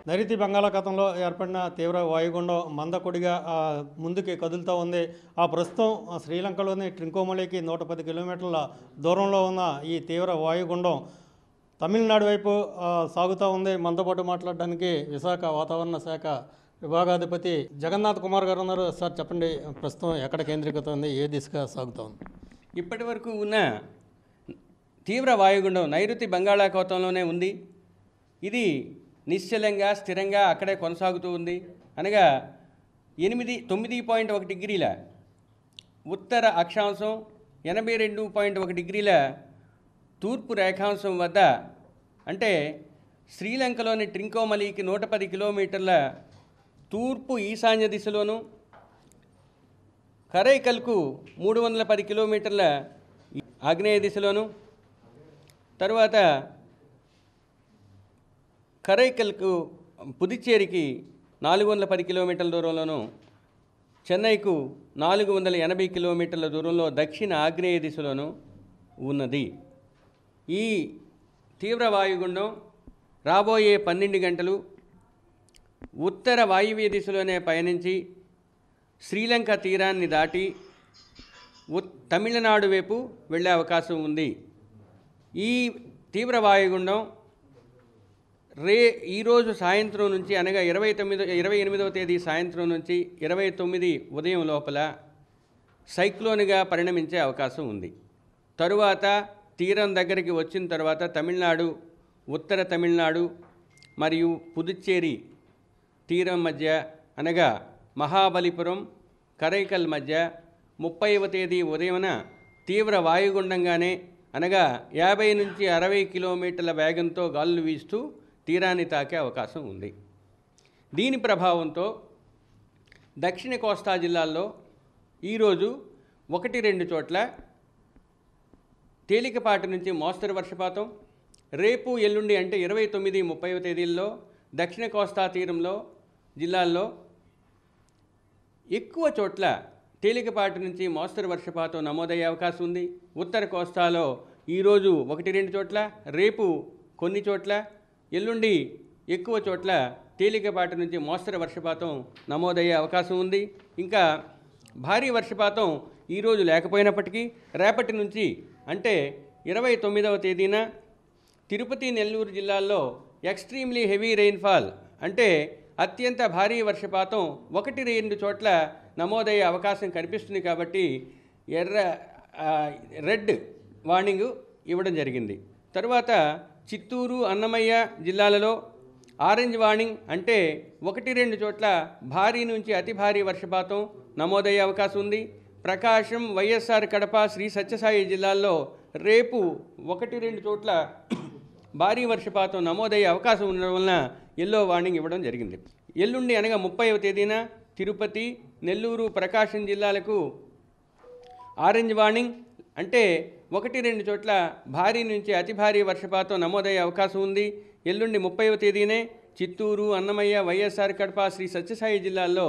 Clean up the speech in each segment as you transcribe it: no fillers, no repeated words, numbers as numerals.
నైరుతి బంగాళాఖాతంలో ఏర్పడిన తీవ్ర వాయుగుండం మందకొడిగా ముందుకి కదులుతూ ఉంది. ప్రస్తుతం శ్రీలంకలోని ట్రింకోమలికి 110 కిలోమీటర్ల దూరంలో ఉన్న ఈ తీవ్ర వాయుగుండం తమిళనాడు వైపు సాగుతూ ఉంది. మనతో పాటు మాట్లాడడానికి విశాఖ వాతావరణ శాఖ విభాగాధిపతి జగన్నాథ్ కుమార్ గారు ఉన్నారు. సార్ చెప్పండి, ప్రస్తుతం ఎక్కడ కేంద్రీకృతం ఉంది, ఏ దిశగా సాగుతూ ఉంది? ఇప్పటి వరకు ఉన్న తీవ్ర వాయుగుండం నైరుతి బంగాళాఖాతంలోనే ఉంది. ఇది నిశ్చలంగా స్థిరంగా అక్కడే కొనసాగుతూ ఉంది. అనగా 9.1 డిగ్రీల ఉత్తర అక్షాంశం, 82.1 డిగ్రీల తూర్పు రేఖాంశం వద్ద, అంటే శ్రీలంకలోని ట్రింకోమలికి 110 కిలోమీటర్ల తూర్పు ఈశాన్య దిశలోను, కరైకల్కు 310 కిలోమీటర్ల ఆగ్నేయ దిశలోను, తరువాత కరైకల్కు పుదుచ్చేరికి 410 కిలోమీటర్ల దూరంలోను, చెన్నైకు 480 కిలోమీటర్ల దూరంలో దక్షిణ ఆగ్నేయ దిశలోను ఉన్నది. ఈ తీవ్ర వాయుగుండం రాబోయే 12 గంటలు ఉత్తర వాయువ్య దిశలోనే పయనించి శ్రీలంక తీరాన్ని దాటి తమిళనాడు వైపు వెళ్ళే అవకాశం ఉంది. ఈ తీవ్ర వాయుగుండం ఈరోజు సాయంత్రం నుంచి, అనగా 28వ తేదీ సాయంత్రం నుంచి 29 ఉదయం లోపల సైక్లోన్గా పరిణమించే అవకాశం ఉంది. తరువాత తీరం దగ్గరికి వచ్చిన తర్వాత తమిళనాడు, ఉత్తర తమిళనాడు మరియు పుదుచ్చేరి తీరం మధ్య, అనగా మహాబలిపురం, కరైకల్ మధ్య 30వ తేదీ ఉదయమున తీవ్ర వాయుగుండంగానే, అనగా 50 నుంచి 60 కిలోమీటర్ల వేగంతో గాలులు వీస్తూ తీరాన్ని తాకే అవకాశం ఉంది. దీని ప్రభావంతో దక్షిణ కోస్తా జిల్లాల్లో ఈరోజు 1-2 చోట్ల తేలికపాటి నుంచి మోస్తరు వర్షపాతం, రేపు ఎల్లుండి అంటే 29, 30వ తేదీల్లో దక్షిణ కోస్తా తీరంలో జిల్లాల్లో ఎక్కువ చోట్ల తేలికపాటి నుంచి మోస్తరు వర్షపాతం నమోదయ్యే అవకాశం ఉంది. ఉత్తర కోస్తాలో ఈరోజు 1-2 చోట్ల, రేపు కొన్ని చోట్ల, ఎల్లుండి ఎక్కువ చోట్ల తేలికపాటి నుంచి మోస్తరు వర్షపాతం నమోదయ్యే అవకాశం ఉంది. ఇంకా భారీ వర్షపాతం ఈరోజు లేకపోయినప్పటికీ రేపటి నుంచి, అంటే 29వ తేదీన తిరుపతి, నెల్లూరు జిల్లాల్లో ఎక్స్ట్రీమ్లీ హెవీ రెయిన్ఫాల్, అంటే అత్యంత భారీ వర్షపాతం 1-2 చోట్ల నమోదయ్యే అవకాశం కనిపిస్తుంది. కాబట్టి రెడ్ వార్నింగ్ ఇవ్వడం జరిగింది. తరువాత చిత్తూరు, అన్నమయ్య జిల్లాలలో ఆరెంజ్ వార్నింగ్, అంటే 1-2 చోట్ల భారీ నుంచి అతి భారీ వర్షపాతం నమోదయ్యే అవకాశం ఉంది. ప్రకాశం, వైఎస్ఆర్ కడప, శ్రీ సత్యసాయి జిల్లాల్లో రేపు 1-2 చోట్ల భారీ వర్షపాతం నమోదయ్యే అవకాశం ఉండడం వలన ఎల్లో వార్నింగ్ ఇవ్వడం జరిగింది. ఎల్లుండి, అనగా 30వ తేదీన తిరుపతి, నెల్లూరు, ప్రకాశం జిల్లాలకు ఆరెంజ్ వార్నింగ్, అంటే 1-2 చోట్ల భారీ నుంచి అతి భారీ వర్షపాతం నమోదయ్యే అవకాశం ఉంది. ఎల్లుండి 30వ తేదీనే చిత్తూరు, అన్నమయ్య, వైఎస్ఆర్ కడప, శ్రీ సత్యసాయి జిల్లాల్లో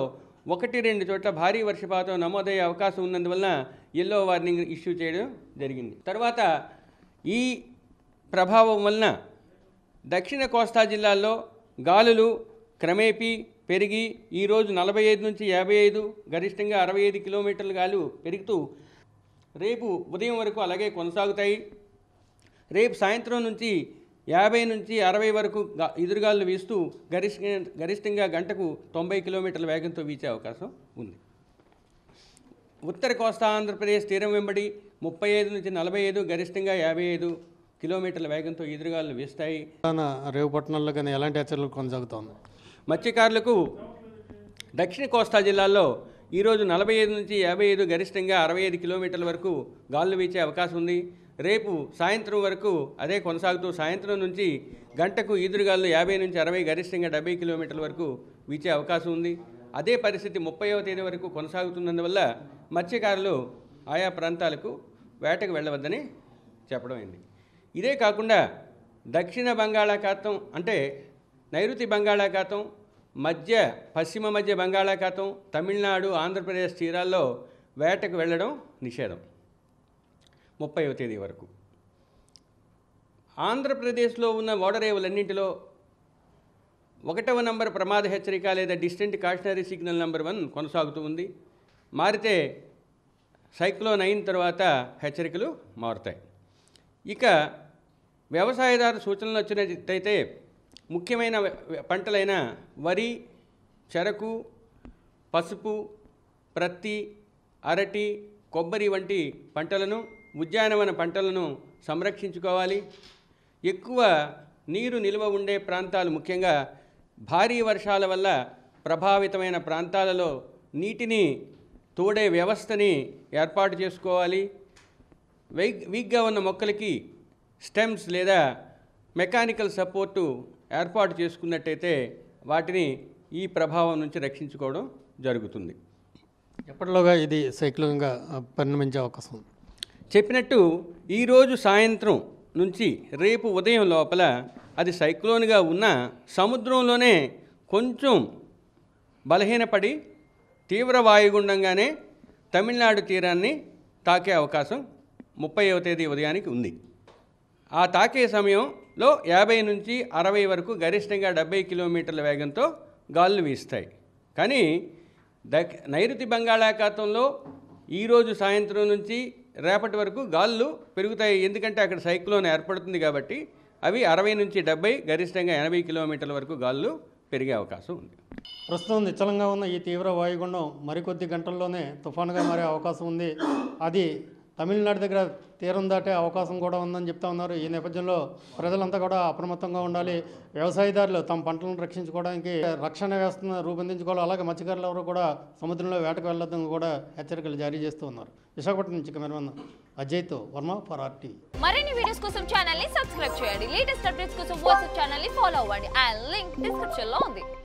1-2 చోట్ల భారీ వర్షపాతం నమోదయ్యే అవకాశం ఉన్నందువలన ఎల్లో వార్నింగ్ ఇష్యూ చేయడం జరిగింది. తర్వాత ఈ ప్రభావం వలన దక్షిణ కోస్తా జిల్లాల్లో గాలులు క్రమేపీ పెరిగి ఈరోజు 45 నుంచి 55, గరిష్టంగా 65 కిలోమీటర్ల గాలు పెరుగుతూ రేపు ఉదయం వరకు అలాగే కొనసాగుతాయి. రేపు సాయంత్రం నుంచి 50 నుంచి 60 వరకు ఎదురుగాలు వీస్తూ గరిష్టంగా గంటకు 90 కిలోమీటర్ల వేగంతో వీచే అవకాశం ఉంది. ఉత్తర కోస్తా ఆంధ్రప్రదేశ్ తీరం వెంబడి 35 నుంచి 45, గరిష్టంగా 55 కిలోమీటర్ల వేగంతో ఎదురుగాలు వీస్తాయి. రేపు పట్టణంలో కానీ ఎలాంటి హెచ్చరికలు కొనసాగుతోంది? మత్స్యకారులకు దక్షిణ కోస్తా జిల్లాల్లో ఈరోజు 45 నుంచి 55, గరిష్టంగా 65 కిలోమీటర్ల వరకు గాలులు వీచే అవకాశం ఉంది. రేపు సాయంత్రం వరకు అదే కొనసాగుతూ సాయంత్రం నుంచి గంటకు ఈదురుగాలు 50 నుంచి 60, గరిష్టంగా 70 కిలోమీటర్ల వరకు వీచే అవకాశం ఉంది. అదే పరిస్థితి 30వ తేదీ వరకు కొనసాగుతున్నందువల్ల మత్స్యకారులు ఆయా ప్రాంతాలకు వేటకు వెళ్ళవద్దని చెప్పడం అయింది. ఇదే కాకుండా దక్షిణ బంగాళాఖాతం, అంటే నైరుతి బంగాళాఖాతం, పశ్చిమ మధ్య బంగాళాఖాతం, తమిళనాడు, ఆంధ్రప్రదేశ్ తీరాల్లో వేటకు వెళ్ళడం నిషేధం 30వ తేదీ వరకు. ఆంధ్రప్రదేశ్లో ఉన్న ఓడరేవులన్నింటిలో 1వ నంబర్ ప్రమాద హెచ్చరిక లేదా డిస్టెంట్ కాషనరీ సిగ్నల్ నెంబర్ 1 కొనసాగుతూ ఉంది. మారితే సైక్లోన్ అయిన తర్వాత హెచ్చరికలు మారుతాయి. ఇక వ్యవసాయదారు సూచనలు వచ్చినట్టయితే ముఖ్యమైన పంటలైన వరి, చెరకు, పసుపు, ప్రత్తి, అరటి, కొబ్బరి వంటి పంటలను, ఉద్యానవన పంటలను సంరక్షించుకోవాలి. ఎక్కువ నీరు నిల్వ ఉండే ప్రాంతాలు, ముఖ్యంగా భారీ వర్షాల వల్ల ప్రభావితమైన ప్రాంతాలలో నీటిని తోడే వ్యవస్థని ఏర్పాటు చేసుకోవాలి. వీక్గా ఉన్న మొక్కలకి స్టెమ్స్ లేదా మెకానికల్ సపోర్టు ఏర్పాటు చేసుకున్నట్టయితే వాటిని ఈ ప్రభావం నుంచి రక్షించుకోవడం జరుగుతుంది. ఎప్పటిలోగా ఇది సైక్లోన్గా పరిణమించే అవకాశం ఉంది? చెప్పినట్టు ఈరోజు సాయంత్రం నుంచి రేపు ఉదయం లోపల అది సైక్లోన్గా ఉన్న సముద్రంలోనే కొంచెం బలహీనపడి తీవ్ర వాయుగుండంగానే తమిళనాడు తీరాన్ని తాకే అవకాశం 30వ తేదీ ఉదయానికి ఉంది. ఆ తాకే సమయంలో 50 నుంచి 60 వరకు, గరిష్టంగా 70 కిలోమీటర్ల వేగంతో గాలులు వీస్తాయి. కానీ నైరుతి బంగాళాఖాతంలో ఈరోజు సాయంత్రం నుంచి రేపటి వరకు గాలులు పెరుగుతాయి. ఎందుకంటే అక్కడ సైక్లోన్ ఏర్పడుతుంది కాబట్టి అవి 60 నుంచి 70, గరిష్టంగా 80 కిలోమీటర్ల వరకు గాలులు పెరిగే అవకాశం ఉంది. ప్రస్తుతం నిశ్చలంగా ఉన్న ఈ తీవ్ర వాయుగుండం మరికొద్ది గంటల్లోనే తుఫానుగా మారే అవకాశం ఉంది. అది తమిళనాడు దగ్గర తీరం దాటే అవకాశం కూడా ఉందని చెప్తా ఉన్నారు. ఈ నేపథ్యంలో ప్రజలంతా కూడా అప్రమత్తంగా ఉండాలి. వ్యవసాయదారులు తమ పంటలను రక్షించుకోవడానికి రక్షణ వ్యవస్థను రూపొందించుకోవాలి. అలాగే మత్స్యకారులు ఎవరు కూడా సముద్రంలో వేటకు వెళ్ళొద్దని కూడా హెచ్చరికలు జారీ చేస్తూ ఉన్నారు. విశాఖపట్నం నుంచి కెమెరామెన్ అజయ్తో వర్మ ఫర్ ఆర్టీవీ. మరిన్ని వీడియోస్ కోసం ఛానల్ ని సబ్స్క్రైబ్ చేయండి. లేటెస్ట్ అప్డేట్స్ కోసం వాట్సాప్ ఛానల్ ని ఫాలో అవ్వండి. ఆ లింక్ డిస్క్రిప్షన్ లో ఉంది.